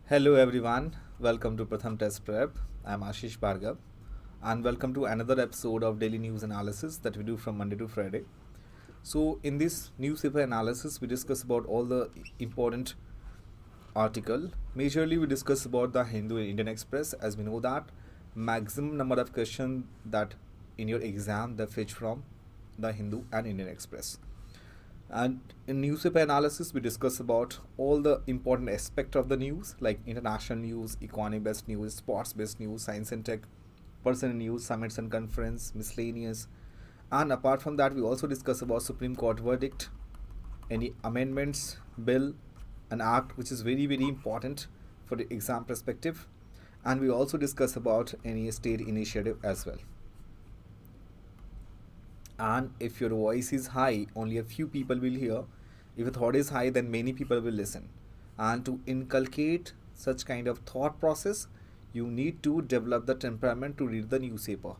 Hello everyone, welcome to Pratham Test Prep. I'm Ashish Bhargav and welcome to another episode of daily news analysis that we do from Monday to Friday. So in this newspaper analysis we discuss about all the important article. Majorly we discuss about the Hindu and Indian Express, as we know that maximum number of questions that in your exam they fetch from the Hindu and Indian Express. And in newspaper analysis, we discuss about all the important aspects of the news, like international news, economy-based news, sports-based news, science and tech, personal news, summits and conference, miscellaneous. And apart from that, we also discuss about Supreme Court verdict, any amendments, bill, an act which is very, very important for the exam perspective. And we also discuss about any state initiative as well. And if your voice is high, only a few people will hear. If your thought is high, then many people will listen. And to inculcate such kind of thought process, you need to develop the temperament to read the newspaper.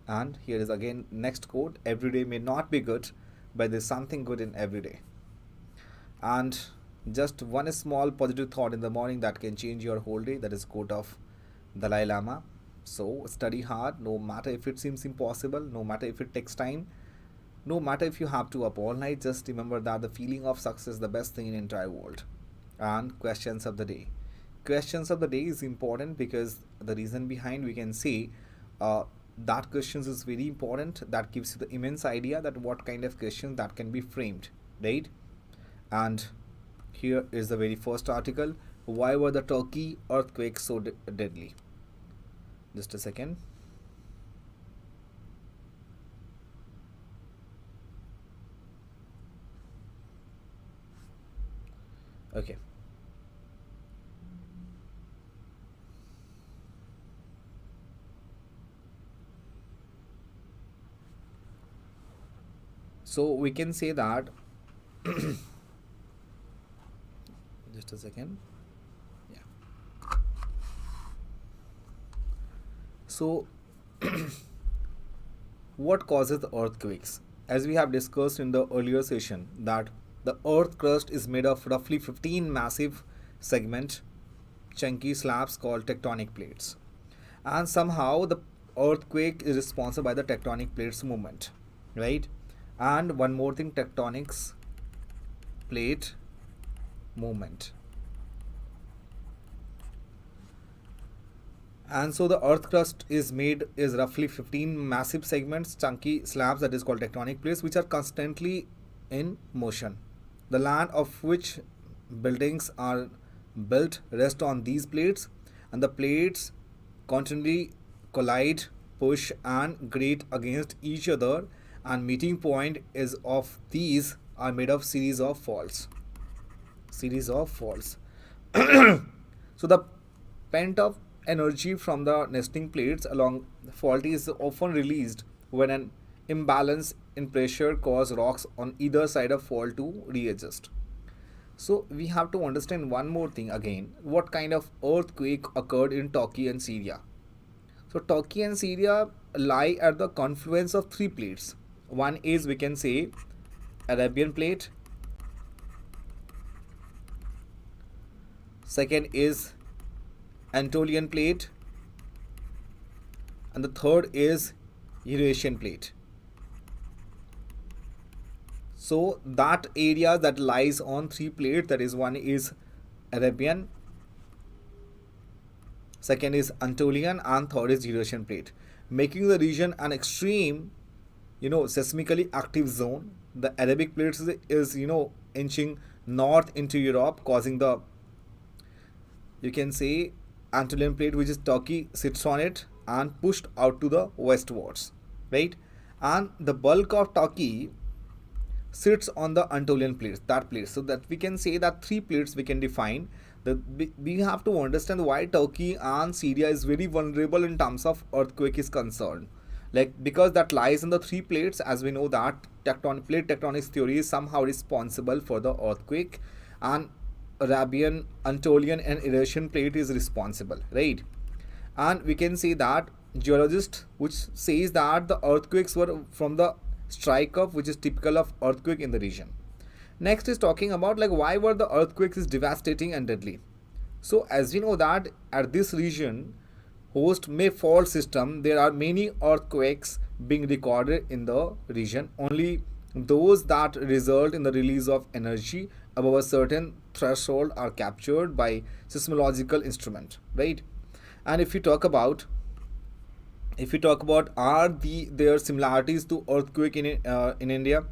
And here is again next quote: every day may not be good, but there's something good in every day. And just one small positive thought in the morning that can change your whole day, that is quote of Dalai Lama. So study hard, no matter if it seems impossible, no matter if it takes time, no matter if you have to up all night, just remember that the feeling of success is the best thing in the entire world. And questions of the day. Questions of the day is important because the reason behind we can say that questions is very important. That gives you the immense idea that what kind of questions that can be framed, right? And here is the very first article. Why were the Turkey earthquakes so deadly? Just a second. Okay. So we can say that just a second. Yeah. So what causes the earthquakes? As we have discussed in the earlier session, that the earth crust is made of roughly 15 massive segment chunky slabs called tectonic plates. And somehow the earthquake is responsible by the tectonic plates movement, right? And one more thing, tectonics plate movement. And so the earth crust is roughly 15 massive segments, chunky slabs, that is called tectonic plates, which are constantly in motion. The land of which buildings are built rest on these plates, and the plates continually collide, push and grate against each other, and meeting point is of these are made of series of faults. So the pent up energy from the nesting plates along the fault is often released when an imbalance in pressure cause rocks on either side of fault to readjust. So we have to understand one more thing again, what kind of earthquake occurred in Turkey and Syria. So Turkey and Syria lie at the confluence of three plates. One is, we can say, Arabian plate. Second is Anatolian plate, and the third is Eurasian plate. So that area that lies on three plates, that is, one is Arabian, second is Anatolian, and third is Eurasian plate, making the region an extreme, seismically active zone. The Arabic plate is inching north into Europe, causing the, you can say, Anatolian plate, which is Turkey, sits on it and pushed out to the westwards, right? And the bulk of Turkey sits on the Anatolian plates, that place. So that we can say that three plates we can define. We have to understand why Turkey and Syria is very vulnerable in terms of earthquake is concerned. Like, because that lies in the three plates, as we know that plate tectonics theory is somehow responsible for the earthquake, and Arabian, Anatolian and Eurasian plate is responsible, right? And we can see that geologist which says that the earthquakes were from the strike of which is typical of earthquake in the region. Next is talking about like why were the earthquakes is devastating and deadly. So as we know that at this region host may fault system, there are many earthquakes being recorded in the region. Only those that result in the release of energy above a certain threshold are captured by seismological instrument, right? And if you talk about are there similarities to earthquake in India,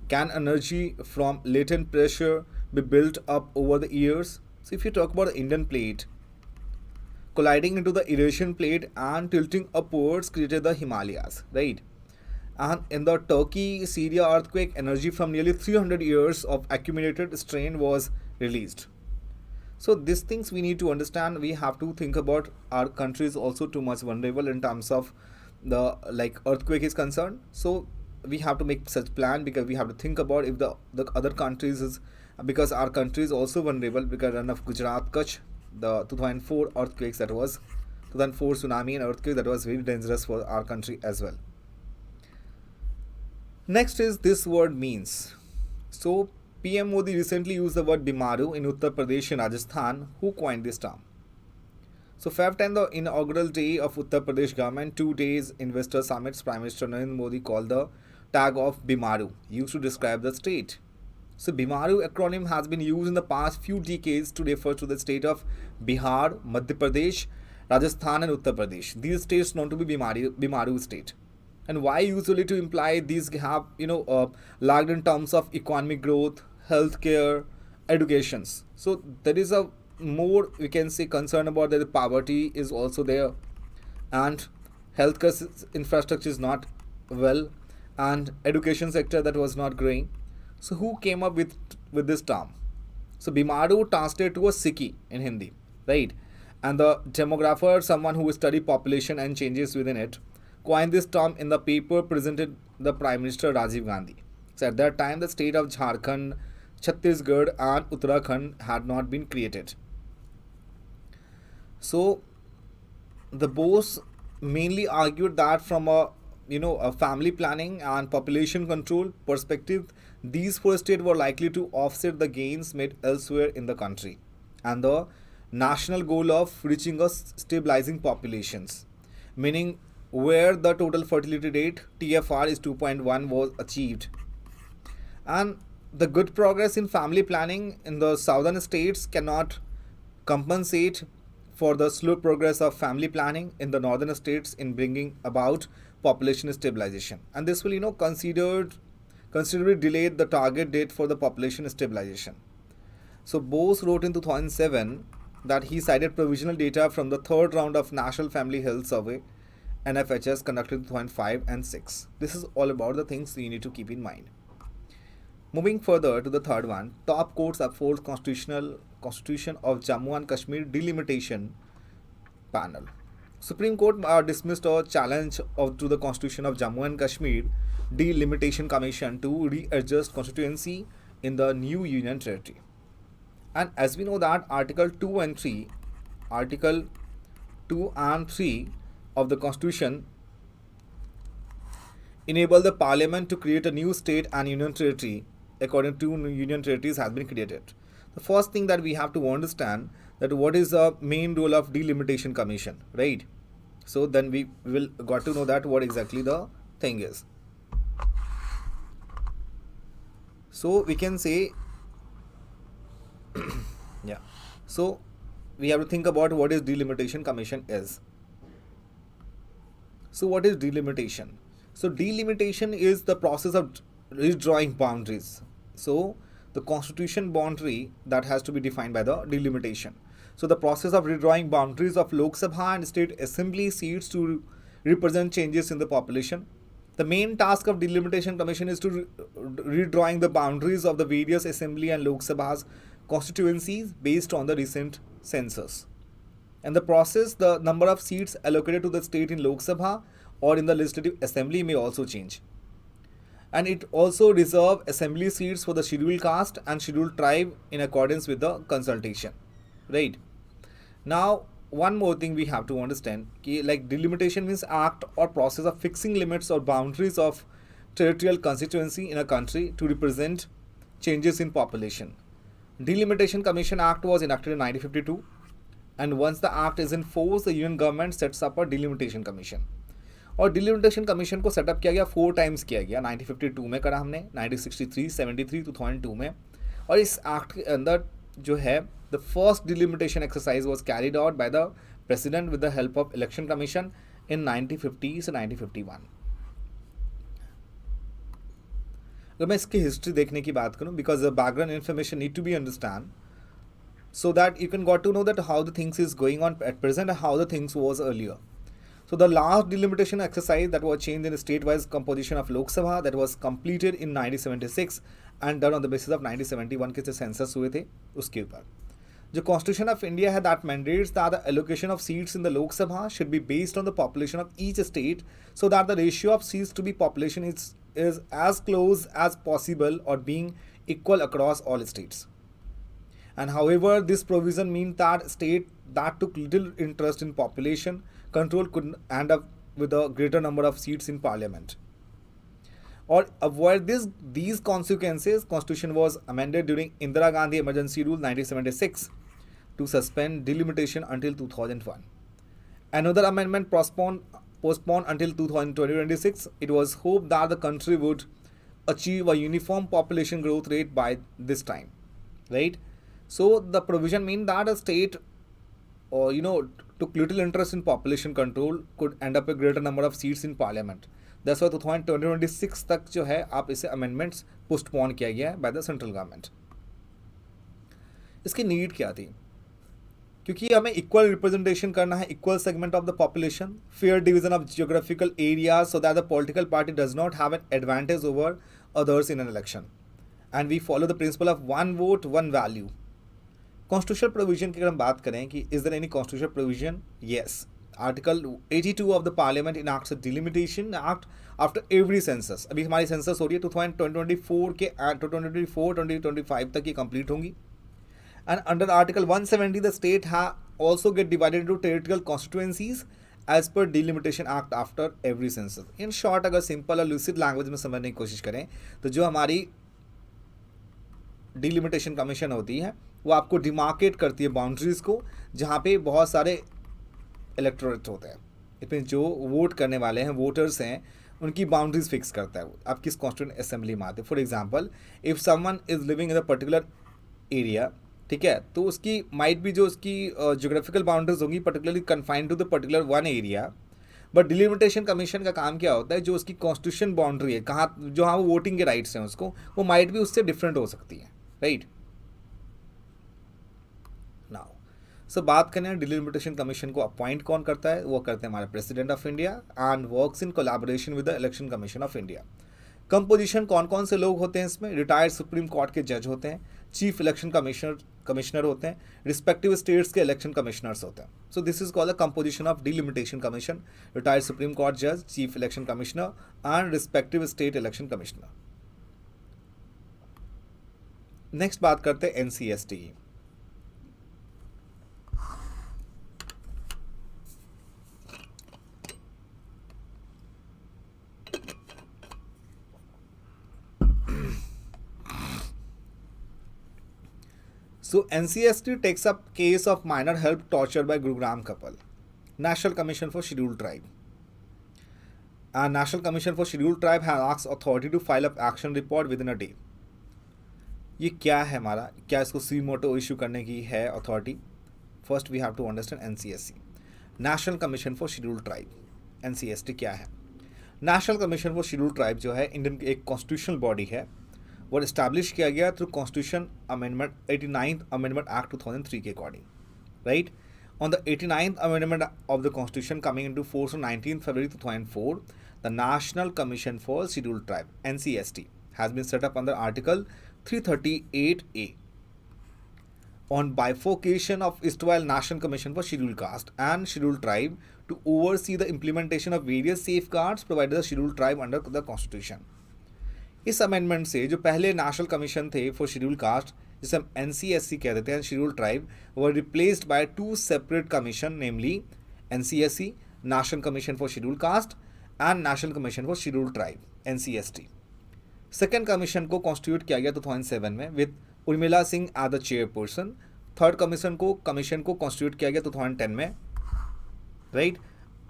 can energy from latent pressure be built up over the years? So if you talk about the Indian plate colliding into the Eurasian plate and tilting upwards created the Himalayas, right? And in the Turkey-Syria earthquake, energy from nearly 300 years of accumulated strain was released. So these things we need to understand. We have to think about our country is also too much vulnerable in terms of the like earthquake is concerned. So we have to make such plan because we have to think about if the other countries is, because our country is also vulnerable because of Gujarat, Kutch, the 2004 earthquakes, that was 2004 tsunami and earthquake that was very dangerous for our country as well. Next is this word means. So PM Modi recently used the word bimaru in Uttar Pradesh and Rajasthan. Who coined this term? So Feb 10, the inaugural day of Uttar Pradesh government, 2 days investor summits, Prime Minister Narendra Modi called the tag of bimaru used to describe the state. So bimaru acronym has been used in the past few decades to refer to the state of Bihar, Madhya Pradesh, Rajasthan and Uttar Pradesh. These states known to be bimaru state. And why usually to imply these have lagged in terms of economic growth, healthcare, educations. So there is a more we can say concern about that the poverty is also there, and healthcare infrastructure is not well, and education sector that was not growing. So who came up with this term? So bimaru translated to a Sikhi in Hindi, right? And the demographer, someone who studied population and changes within it, coined this term in the paper presented the Prime Minister Rajiv Gandhi. So at that time, the state of Jharkhand, Chhattisgarh, and Uttarakhand had not been created. So the Bose mainly argued that from a family planning and population control perspective, these four states were likely to offset the gains made elsewhere in the country, and the national goal of reaching a stabilizing populations, meaning where the total fertility rate TFR is 2.1 was achieved. And the good progress in family planning in the southern states cannot compensate for the slow progress of family planning in the northern states in bringing about population stabilization. And this will considerably delay the target date for the population stabilization. So Bose wrote in 2007 that he cited provisional data from the third round of National Family Health Survey NFHS conducted in 2005 and 6. This is all about the things you need to keep in mind. Moving further to the third one, top courts upholds Constitution of Jammu and Kashmir delimitation panel. Supreme Court dismissed a challenge to the Constitution of Jammu and Kashmir Delimitation Commission to readjust constituency in the new Union Territory. And as we know that Article 2 and 3 of the Constitution enable the Parliament to create a new state and Union Territory according to new Union Territories has been created. The first thing that we have to understand that what is the main role of Delimitation Commission, right? So then we will got to know that what exactly the thing is. So we can say yeah. So we have to think about what is Delimitation Commission is. So what is delimitation? So delimitation is the process of redrawing boundaries. So the constitution boundary that has to be defined by the delimitation. So the process of redrawing boundaries of Lok Sabha and state assembly seats to represent changes in the population. The main task of Delimitation Commission is to redrawing the boundaries of the various assembly and Lok Sabha's constituencies based on the recent census. And the process, the number of seats allocated to the state in Lok Sabha or in the Legislative Assembly may also change. And it also reserve assembly seats for the scheduled caste and scheduled tribe in accordance with the consultation. Right. Now, one more thing we have to understand, like delimitation means act or process of fixing limits or boundaries of territorial constituency in a country to represent changes in population. Delimitation Commission Act was enacted in 1952 and once the act is in force, the union government sets up a delimitation commission. और delimitation commission को setup किया गया 4 times किया गया. 1952 में करा हमने, 1963, 73, 2002 में. और इस एक्ट के अंदर जो है the first delimitation exercise was carried out by the president with the help of election commission इन 1950 से 1951. अगर मैं इसकी हिस्ट्री देखने की बात करूं, because the background information need to be understand so that you can got to know that how the things is going on at present and how the things was earlier. So the last delimitation exercise that was changed in the state-wise composition of Lok Sabha that was completed in 1976 and done on the basis of 1971 के जो census हुए थे उसके ऊपर. जो Constitution of India है that mandates that the allocation of seats in the Lok Sabha should be based on the population of each state so that the ratio of seats to be population is as close as possible or being equal across all states. And however, this provision means that state that took little interest in population control could end up with a greater number of seats in parliament. Or avoid these consequences, Constitution was amended during Indira Gandhi Emergency Rule 1976 to suspend delimitation until 2001. Another amendment postponed until 2026. It was hoped that the country would achieve a uniform population growth rate by this time, right? So the provision means that a state or took little interest in population control could end up a greater number of seats in parliament. That's why 2026 तक जो है आप इसे amendments postpone किया गया है by the central government. इसकी need क्या थी? क्योंकि हमें इक्वल रिप्रेजेंटेशन करना है, equal segment of the population, fair division of geographical area so that the political party does not have an advantage over others in an election, and we follow the principle of one vote one value. Constitutional provision की अगर हम बात करें कि is there any constitutional provision, yes. Article 82 of the Parliament enacts a delimitation act after every census. अभी हमारी census हो रही है 2024 के 2025 तक ये कंप्लीट होंगी. And under article 170 the state also get divided into territorial constituencies as per delimitation act after every census. In short, अगर सिंपल और लूसिड लैंग्वेज में समझने की कोशिश करें तो जो हमारी डिलिमिटेशन कमीशन होती है वो आपको डिमार्केट करती है बाउंड्रीज को, जहाँ पे बहुत सारे इलेक्टोरेट होते हैं. इसमें जो वोट करने वाले हैं, वोटर्स हैं, उनकी बाउंड्रीज फिक्स करता है वो आप किस कॉन्स्टिट्यूएंट असेंबली में आते हैं. For example, if someone is living in a particular area, ठीक है, तो उसकी माइट भी जो उसकी ज्योग्राफिकल बाउंड्रीज होंगी particularly confined to the particular one area. But delimitation commission का काम क्या होता है, जो उसकी कॉन्स्टिट्यूशन बाउंड्री है, कहाँ जो हाँ वो वोटिंग के राइट्स हैं उसको, वो माइट भी उससे डिफरेंट हो सकती है, राइट. नाउ सो बात करें डिलिमिटेशन कमीशन को अपॉइंट कौन करता है, वो करते हैं हमारे president of India and works in collaboration with the election commission of India. Composition कौन कौन से लोग होते हैं इसमें? रिटायर्ड सुप्रीम कोर्ट के जज होते हैं, चीफ इलेक्शन कमिश्नर होते हैं, रिस्पेक्टिव स्टेट्स के इलेक्शन कमिश्नर्स होते हैं. So this is called the composition of delimitation commission. Retired Supreme Court जज, chief election commissioner and respective state election commissioner. Next बात करते हैं एनसीएसटी की. So NCST takes up case of minor help torture by Gurugram couple. National Commission for Scheduled Tribe. And National Commission for Scheduled Tribe has asked authority to file up action report within a day. ये क्या है हमारा, क्या इसको सी मोटो issue करने की है authority? First we have to understand NCSC, national commission for scheduled tribe. NCST क्या है? National commission for scheduled tribe जो है इंडियन की एक कॉन्स्टिट्यूशनल बॉडी है, वो इस्टेब्लिश किया गया through constitution amendment 89th amendment act 2003 के according, right. On the 89th amendment of the constitution coming into force on 19th February 2004, the national commission for scheduled tribe (NCST) has been set up under article 338A on bifurcation of erstwhile National Commission for Scheduled Caste and Scheduled Tribe to oversee the implementation of various safeguards provided the Scheduled Tribe under the Constitution. इस amendment से जो पहले national commission थे for scheduled caste, जिसे हम NCSC कह देते हैं, scheduled tribe, were replaced by 2 separate commission, namely NCSC, national commission for scheduled caste, and national commission for scheduled tribe (NCST). Second commission को कॉन्स्टिट्यूट किया गया 2007 में with Urmila Singh as the chairperson, third commission को constitute किया गया 2010 में, right,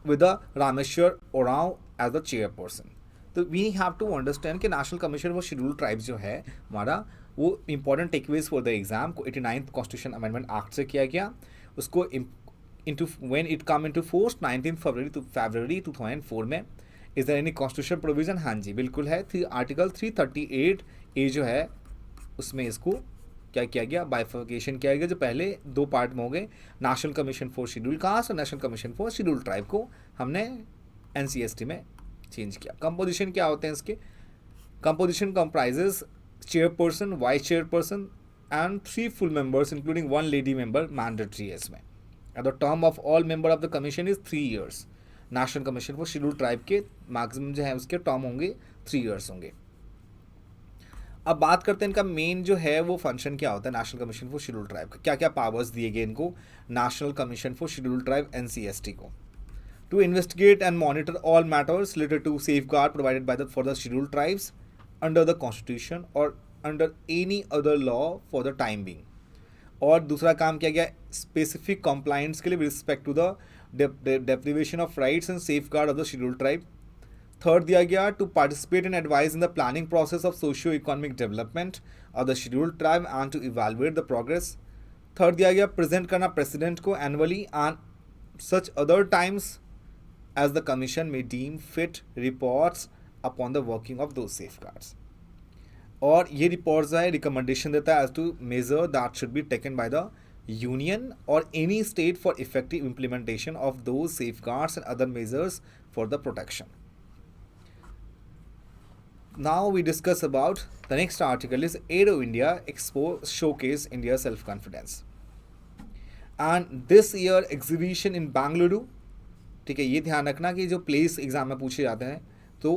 with Rameshwar Oraon as the chairperson. तो we have to understand कि national commission for scheduled tribes जो है हमारा, वो important takeaways for the exam को 89th कॉन्स्टिट्यूशन अमेंडमेंट एक्ट से किया गया. उसको into when it come into force 19th February 2004 में. Is there any constitution provision? हाँ जी बिल्कुल है. आर्टिकल 338 ए जो है उसमें इसको क्या किया गया, बाइफर्केशन किया गया, जो पहले दो पार्ट में हो गए, national commission for schedule caste और national commission for schedule tribe को हमने NCST में चेंज किया. कंपोजिशन क्या होते हैं इसके? Composition comprises chairperson, vice chairperson and 3 full members including 1 lady member mandatory है इसमें. The term of all member of the commission is 3 years. National commission for schedule tribe के मैक्सिमम जो है उसके टर्म होंगे 3 years होंगे. अब बात करते हैं इनका मेन जो है वो फंक्शन क्या होता है national commission for schedule tribe का. क्या क्या पावर्स दिए गए इनको national commission for schedule tribe NCST को? To investigate and monitor all matters related to safeguard provided by the for the schedule tribes under the constitution और under any other law for the time being. और दूसरा काम किया गया specific compliance के लिए with respect to the deprivation of rights and safe guard of the schedule tribe. Third दिया गया to participate and advise in the planning process of socio economic development of the schedule tribe and to evaluate the progress. Third दिया गया present करना president को annually and such other times as the commission may deem fit reports upon the working of those safeguards. और ये report जो है recommendation देता है as to measure that should be taken by the union और any state for effective implementation of those safeguards and other measures for the protection. Now we discuss about the next article is Aero India showcase India's self-confidence. And this year exhibition in Bangalore, ठीक है, ये ध्यान रखना कि जो place exam में पूछे जाते हैं तो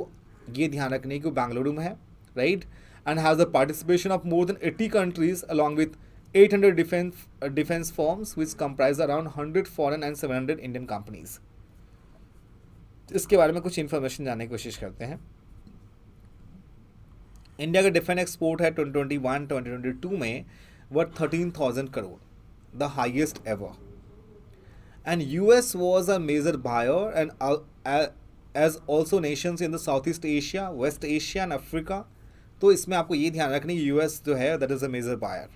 ये ध्यान रखने कि बेंगलुरु में है, right, and has the participation of more than 80 countries along with 800 defense firms which comprise around 100 foreign and 700 Indian companies. इसके बारे में कुछ इन्फॉर्मेशन जानने की कोशिश करते हैं. इंडिया का डिफेंस एक्सपोर्ट है 2021-2022 में worth 13,000 crore, the highest ever. And US was a major buyer and as also nations in the Southeast Asia, West Asia and Africa. तो इसमें आपको ये ध्यान रखना कि US जो है that is a major buyer.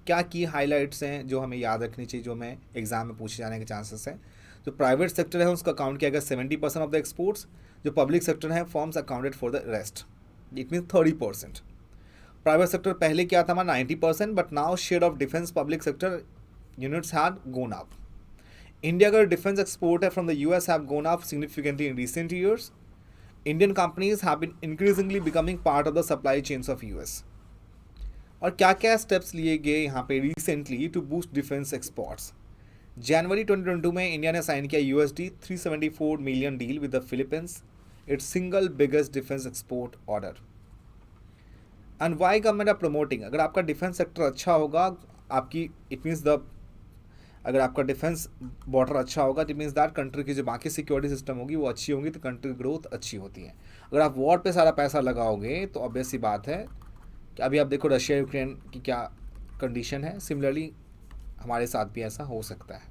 क्या की हाईलाइट्स हैं जो हमें याद रखनी चाहिए, जो हमें एग्जाम में पूछे जाने के चांसेस हैं? जो प्राइवेट सेक्टर है उसका अकाउंट किया गया 70% ऑफ द एक्सपोर्ट्स. जो पब्लिक सेक्टर है forms accounted for the rest. It mean 30%. Private sector पहले क्या था हमारा 90%, but now share of defence public sector units had gone up. India का डिफेंस एक्सपोर्ट है from the US have gone up significantly in recent years. Indian companies have been increasingly becoming part of the supply chains of US. और क्या क्या steps लिए गए यहाँ पे recently to boost defence exports? जनवरी 2022 में इंडिया ने साइन किया USD 374 million deal with the Philippines, it's single biggest defence export order. And why government are promoting? अगर आपका डिफेंस सेक्टर अच्छा होगा, आपकी इट मीन्स द अगर आपका डिफेंस बॉर्डर अच्छा होगा, इट मीन्स दैट कंट्री की जो बाकी सिक्योरिटी सिस्टम होगी वो अच्छी होगी, तो कंट्री ग्रोथ अच्छी होती है. अगर आप वॉर पे सारा पैसा लगाओगे तो ऑब्वियस सी बात है कि अभी आप देखो रशिया यूक्रेन की क्या कंडीशन है, सिमिलरली हमारे साथ भी ऐसा हो सकता है,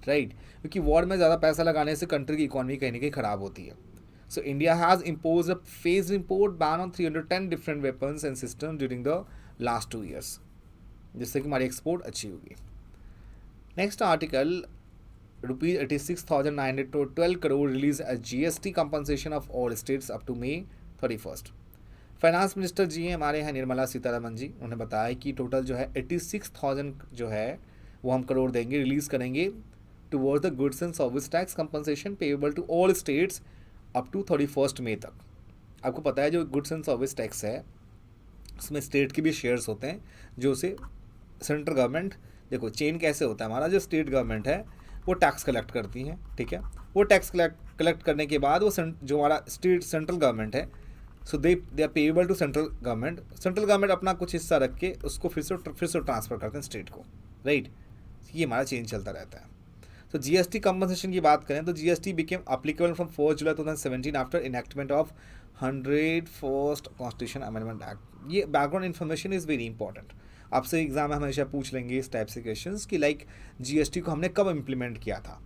राइट, क्योंकि वॉर में ज़्यादा पैसा लगाने से कंट्री की इकॉनमी कहीं ना कहीं ख़राब होती है. So India has imposed a phased import ban on 310 different weapons and systems during the last 2 years, जिससे कि हमारी एक्सपोर्ट अच्छी होगी. Next article ₹86,912 crore release as GST compensation of all states up to May 31st. Finance minister ji हैं हमारे हैं निर्मला सीतारमन जी, उन्होंने बताया कि टोटल जो है 86,000 जो है वो हम करोड़ देंगे, रिलीज़ करेंगे towards the goods and service tax compensation payable to all states up to 31st May तक. आपको पता है जो गुड्स एंड सर्विस टैक्स है उसमें स्टेट के भी शेयर्स होते हैं, जो उसे सेंट्रल गवर्नमेंट, देखो चेन कैसे होता है, हमारा जो स्टेट गवर्नमेंट है वो टैक्स कलेक्ट करती है, ठीक है, वो टैक्स कलेक्ट करने के बाद वो जो हमारा स्टेट सेंट्रल गवर्नमेंट है, so they are payable to central government. Central government अपना कुछ हिस्सा रख के उसको फिर से ट्रांसफ़र करते हैं स्टेट को, राइट. ये हमारा चेंज चलता रहता है. तो GST कंपनसेशन की बात करें तो GST became applicable from 4 July 2017 after enactment of 101st constitution amendment act. ये background information is very important. आपसे एग्जाम में हमेशा पूछ लेंगे इस टाइप से क्वेश्चंस कि लाइक जीएसटी को हमने कब इम्प्लीमेंट किया था,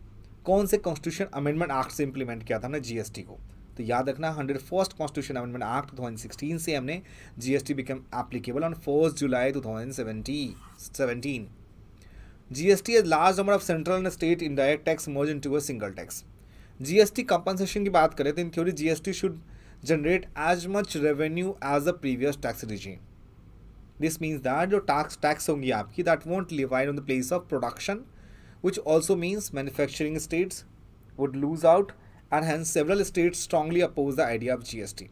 कौन से कॉन्स्टिट्यूशन अमेंडमेंट एक्ट से इम्प्लीमेंट किया था हमने जीएसटी को। तो याद रखना 101st कॉन्स्टिट्यूशन अमेंडमेंट एक्ट 2016 से हमने GST become applicable on 1 July 2017। GST has large number of central and state indirect tax merged into a single tax. GST compensation की बात करें तो in theory GST should generate as much revenue as the previous tax regime. This means that जो tax होंगी आपकी that won't levied on the place of production, which also means manufacturing states would lose out, and hence several states strongly oppose the idea of GST.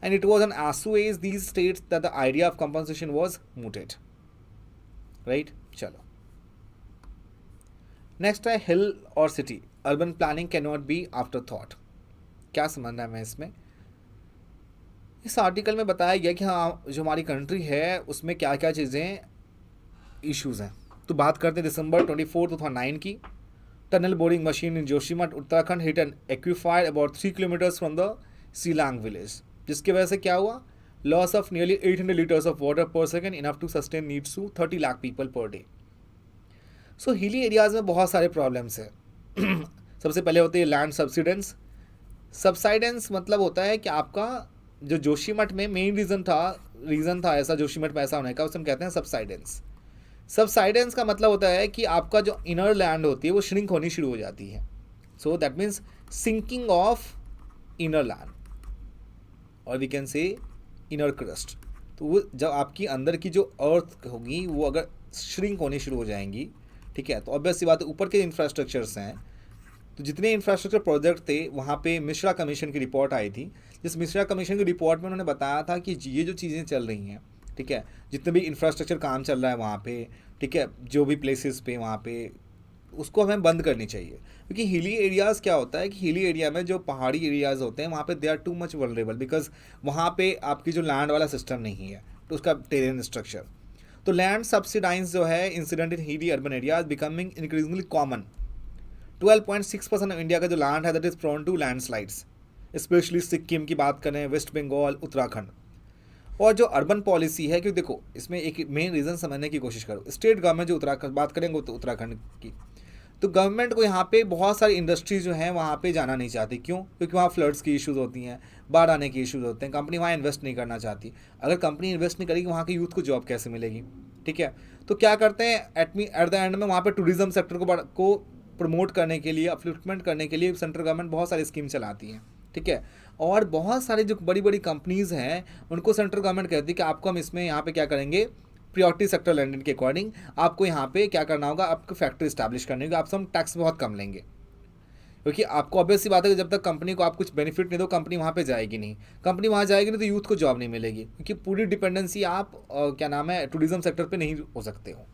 And it was an assuage these states that the idea of compensation was mooted. Right? Chalo. Next है hill और city, urban planning can not be afterthought. क्या समझना है मैं इसमें, इस article में बताया गया कि हाँ जो हमारी कंट्री है उसमें क्या क्या चीज़ें इश्यूज़ हैं। तो बात करते हैं दिसंबर 24, 2009 की। Tunnel boring machine in Joshimath Uttarakhand hit an aquifer about 3 kilometres from the Selang village, जिसकी वजह से क्या हुआ, loss of nearly 800 litres of water per second, enough to sustain needs to 30 lakh people per day. So hilly areas में बहुत सारे problems हैं। सबसे पहले होते हैं लैंड सब्सिडेंस। सब्साइडेंस मतलब होता है कि आपका जो जोशीमठ में मेन रीज़न था ऐसा जोशीमठ में ऐसा होने का, उसे हम कहते हैं सब्साइडेंस। सब्साइडेंस का मतलब होता है कि आपका जो इनर लैंड होती है वो श्रिंक होनी शुरू हो जाती है। So that means sinking of inner land, और we can say inner crust. तो वो जब आपकी अंदर की जो अर्थ होगी वो अगर श्रिंक होनी शुरू हो जाएंगी, ठीक है, तो ऑब्वियस सी बात है ऊपर के इंफ्रास्ट्रक्चर्स हैं, तो जितने इंफ्रास्ट्रक्चर प्रोजेक्ट थे वहाँ पे मिश्रा कमीशन की रिपोर्ट आई थी। जिस मिश्रा कमीशन की रिपोर्ट में उन्होंने बताया था कि ये जो चीज़ें चल रही हैं, ठीक है, जितने भी इंफ्रास्ट्रक्चर काम चल रहा है वहाँ पे, ठीक है, जो भी प्लेसेस पे वहाँ पे उसको हमें बंद करनी चाहिए। क्योंकि हिली एरियाज़ क्या होता है कि हिली एरिया में जो पहाड़ी एरियाज़ होते हैं वहाँ पे they are too much vulnerable, because वहाँ पे आपकी जो लैंड वाला सिस्टम नहीं है, तो उसका टेरेन स्ट्रक्चर। तो लैंड सब्सिडाइज जो है incident in hilly urban areas becoming increasingly common. 12.6% of India का जो लैंड है that is prone to landslides, specially Sikkim की बात करें, वेस्ट बंगाल, उत्तराखंड। और जो अर्बन पॉलिसी है, क्योंकि देखो इसमें एक मेन रीज़न समझने की कोशिश करो। स्टेट गवर्नमेंट जो उत्तराखंड बात करेंगे तो उत्तराखंड की, तो गवर्नमेंट को यहाँ पे बहुत सारी इंडस्ट्रीज जो हैं वहाँ पे जाना नहीं चाहती। क्यों? क्योंकि वहाँ फ्लड्स की इश्यूज़ होती हैं, बाढ़ आने की इश्यूज़ होते हैं, कंपनी वहाँ इन्वेस्ट नहीं करना चाहती। अगर कंपनी इन्वेस्ट नहीं करेगी वहाँ के यूथ को जॉब कैसे मिलेगी, ठीक है। तो क्या करते हैं एट द एंड में वहाँ पे टूरिज्म सेक्टर को प्रमोट करने के लिए, अपलिफ्टमेंट करने के लिए सेंट्रल गवर्नमेंट बहुत सारी स्कीम चलाती है, ठीक है। और बहुत सारी जो बड़ी बड़ी कंपनीज़ हैं उनको सेंट्रल गवर्नमेंट कहती है कि आपको हम इसमें यहाँ पे क्या करेंगे, प्रायोरिटी सेक्टर लैंडिंग के अकॉर्डिंग आपको यहाँ पे क्या करना होगा, आपको फैक्ट्री इस्टेब्लिश करने होगी, आपसे हम टैक्स बहुत कम लेंगे। क्योंकि आपको ऑब्वियस सी बात है कि जब तक कंपनी को आप कुछ बेनिफिट नहीं दो कंपनी वहाँ पे जाएगी नहीं, कंपनी वहाँ जाएगी नहीं तो यूथ को जॉब नहीं मिलेगी, क्योंकि पूरी डिपेंडेंसी आप क्या नाम है टूरिज्म सेक्टर पे नहीं हो सकते हो।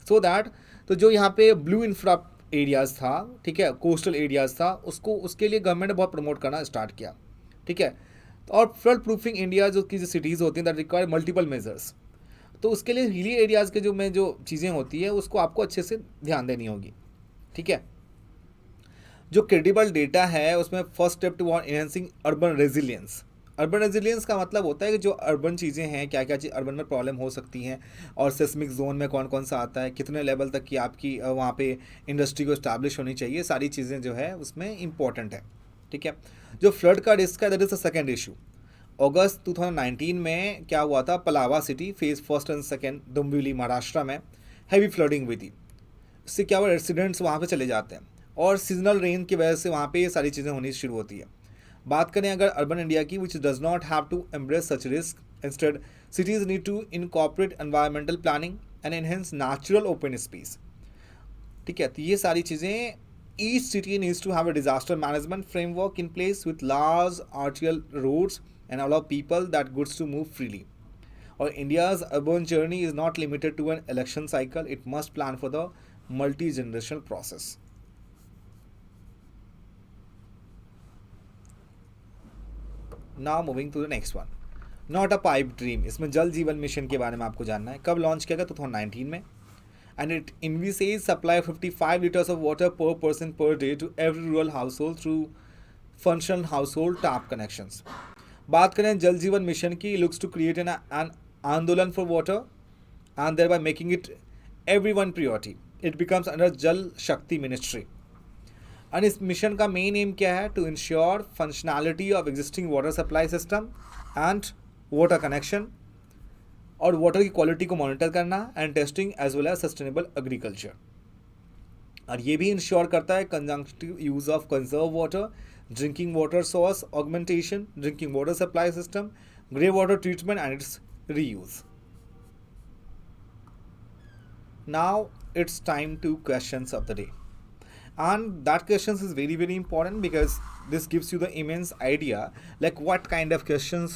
सो दैट तो जो यहाँ पे ब्लू इंफ्रा एरियाज़ था, ठीक है, कोस्टल एरियाज़ था, उसको उसके लिए गवर्नमेंट ने बहुत प्रमोट करना स्टार्ट किया, ठीक है। और फ्लड प्रूफिंग इंडिया जो की जो सिटीज़ होती हैं दैट रिक्वायर मल्टीपल मेजर्स, तो उसके लिए हिली एरियाज़ के जो चीज़ें होती है उसको आपको अच्छे से ध्यान देनी होगी, ठीक है। जो क्रेडिबल डेटा है उसमें first step to enhancing urban resilience. Urban resilience का मतलब होता है कि जो अर्बन चीज़ें हैं, क्या क्या चीज़ अर्बन में प्रॉब्लम हो सकती हैं, और सेस्मिक जोन में कौन कौन सा आता है, कितने लेवल तक की आपकी वहाँ पे इंडस्ट्री को इस्टेब्लिश होनी चाहिए, सारी चीज़ें जो है उसमें इंपॉर्टेंट है, ठीक है। जो फ्लड का रिस्क है that is the second issue. अगस्त 2019 में क्या हुआ था, Palava city phase first and second Dombivli Maharashtra में हैवी फ्लडिंग हुई थी। इससे क्या हुआ, रेसिडेंट्स वहाँ पे चले जाते हैं और सीजनल रेन की वजह से वहाँ पे ये सारी चीज़ें होनी शुरू होती है। बात करें अगर अर्बन इंडिया की, which does not have to embrace such risk, instead cities need to incorporate environmental planning and enhance natural open space, ठीक है। तो ये सारी चीज़ें, each city needs to have a disaster management framework in place with large arterial roads and allow people that goods to move freely. Or India's urban journey is not limited to an election cycle. It must plan for the multi-generational process. Now moving to the next one. Not a pipe dream. इसमें जल जीवन mission के बारे में आपको जानना है। कब लॉन्च किया गया? 2019 में। And it envisages supply 55 liters of water per person per day to every rural household through functional household tap connections. बात करें जल जीवन मिशन की, लुक्स टू क्रिएट एन आंदोलन for water and thereby making it everyone priority. It becomes under Jal Shakti Ministry. And इस mission का main aim क्या है? To ensure functionality of existing water supply system and water connection, और water की quality को monitor करना and testing as well as sustainable agriculture. और ये भी इंश्योर करता है conjunctive use of conserve water, drinking water source augmentation, drinking water supply system, grey water treatment and its reuse. Now it's time to questions of the day, and that questions is very very important because this gives you the immense idea like what kind of questions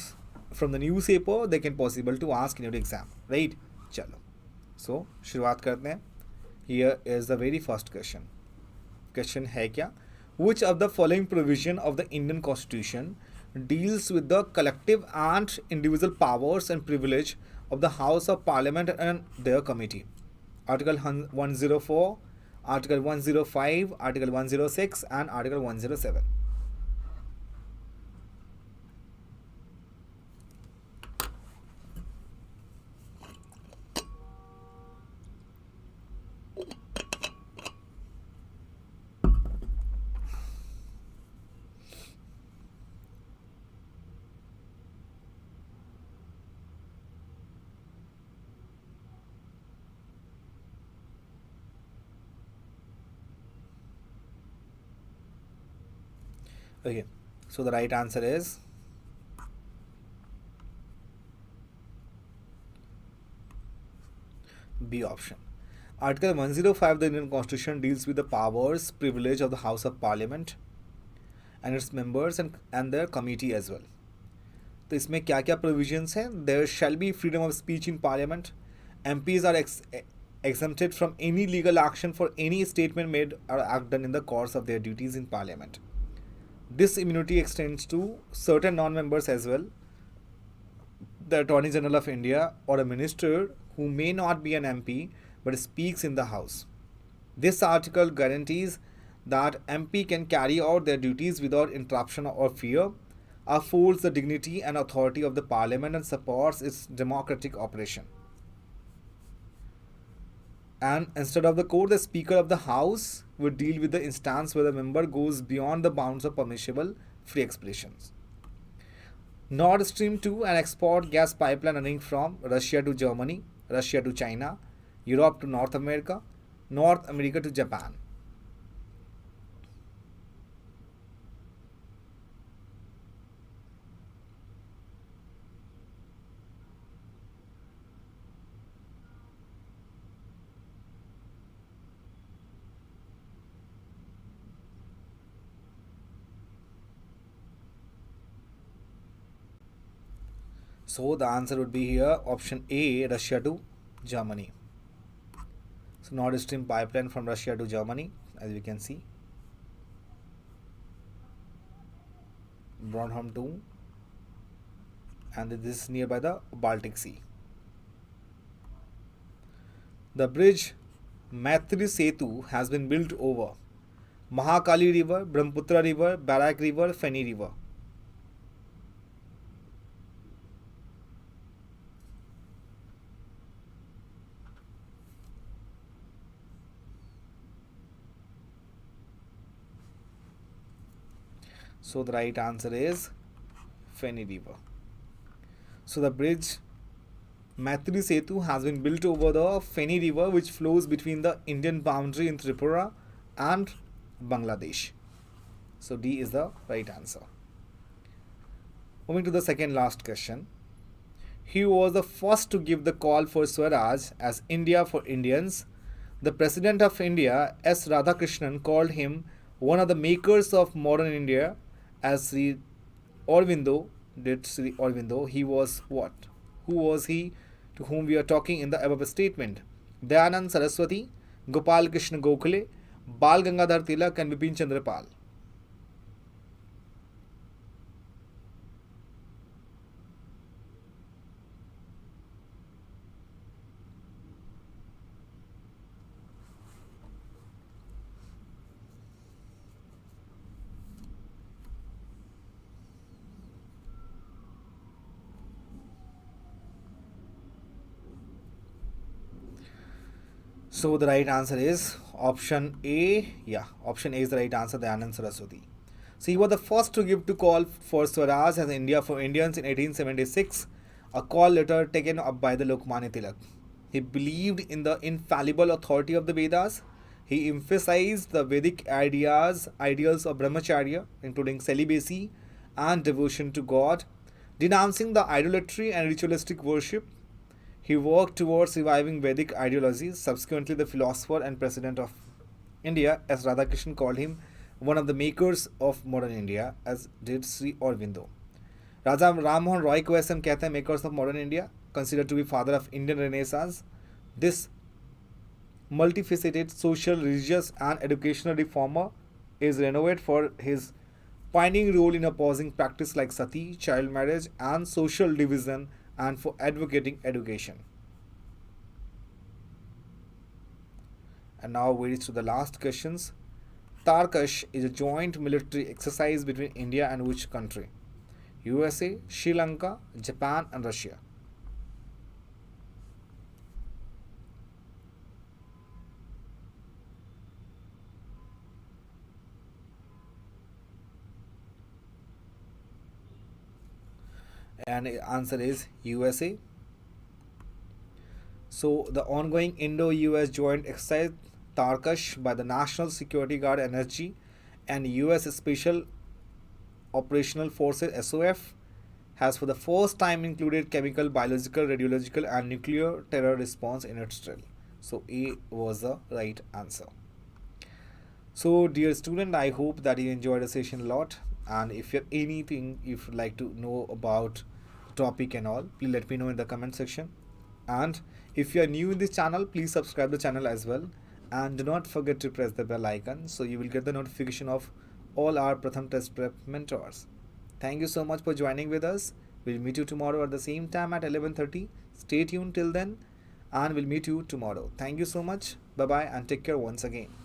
from the newspaper they can possible to ask in your exam, right? Chalo, so शुरुआत करते हैं. Here is the very first question. Question है क्या? Which of the following provision of the Indian Constitution deals with the collective and individual powers and privilege of the House of Parliament and their committee? Article 104, Article 105, Article 106 and Article 107. Okay, so the right answer is B option. Article 105 of the Indian Constitution deals with the powers, privilege of the House of Parliament and its members and their committee as well. तो इसमें क्या क्या provisions हैं? There shall be freedom of speech in Parliament. MPs are exempted from any legal action for any statement made or act done in the course of their duties in Parliament. This immunity extends to certain non-members as well. The Attorney General of India or a minister who may not be an MP but speaks in the House. This article guarantees that MP can carry out their duties without interruption or fear, upholds the dignity and authority of the Parliament and supports its democratic operation. And instead of the court, the Speaker of the House would deal with the instance where the member goes beyond the bounds of permissible free expressions. Nord Stream 2, an export gas pipeline running from Russia to Germany, Russia to China, Europe to North America, North America to Japan. So the answer would be here option A, Russia to Germany. So Nord Stream pipeline from Russia to Germany, as we can see. Bornholm 2, and this is nearby the Baltic Sea. The bridge Maitri Setu has been built over Mahakali River, Brahmaputra River, Barak River, Feni River. So the right answer is Feni River. So the bridge Maitri Setu has been built over the Feni River, which flows between the Indian boundary in Tripura and Bangladesh. So D is the right answer. Moving to the second last question. He was the first to give the call for Swaraj as India for Indians. The President of India, S. Radhakrishnan, called him one of the makers of modern India. As Sri Aurobindo did Sri Aurobindo, he was what? Who was he to whom we are talking in the above statement? Dayanand Saraswati, Gopal Krishna Gokhale, Bal Gangadhar Tilak and Bipin Chandra Pal. So the right answer is option A. Yeah, option A is the right answer, Dayanand Saraswati. So he was the first to give to call for Swaraj as India for Indians in 1876, a call later taken up by the Lokmanya Tilak. He believed in the infallible authority of the Vedas. He emphasized the Vedic ideals of brahmacharya, including celibacy and devotion to God, denouncing the idolatry and ritualistic worship. He worked towards reviving Vedic ideologies. Subsequently, the philosopher and president of India, as Radhakrishnan called him, one of the makers of modern India, as did Sri Aurobindo. Raja Ram Mohan Roy को ऐसे हम कहते हैं makers of modern India, considered to be father of Indian Renaissance. This multifaceted social, religious, and educational reformer is renowned for his pioneering role in opposing practice like sati, child marriage, and social division, and for advocating education. And now we reach to the last questions. Tarkash is a joint military exercise between India and which country? USA, Sri Lanka, Japan, and Russia. And the answer is USA. So the ongoing Indo-US joint exercise Tarkash by the National Security Guard Energy and US Special Operational Forces SOF has for the first time included chemical, biological, radiological, and nuclear terror response in its drill. So A was the right answer. So dear student, I hope that you enjoyed the session a lot, and if you have anything if you'd like to know about topic and all, please let me know in the comment section. And if you are new in this channel, please subscribe the channel as well, and do not forget to press the bell icon so you will get the notification of all our Pratham Test Prep mentors. Thank you so much for joining with us. We'll meet you tomorrow at the same time at 11:30. Stay tuned till then, and we'll meet you tomorrow. Thank you so much. Bye bye, and take care once again.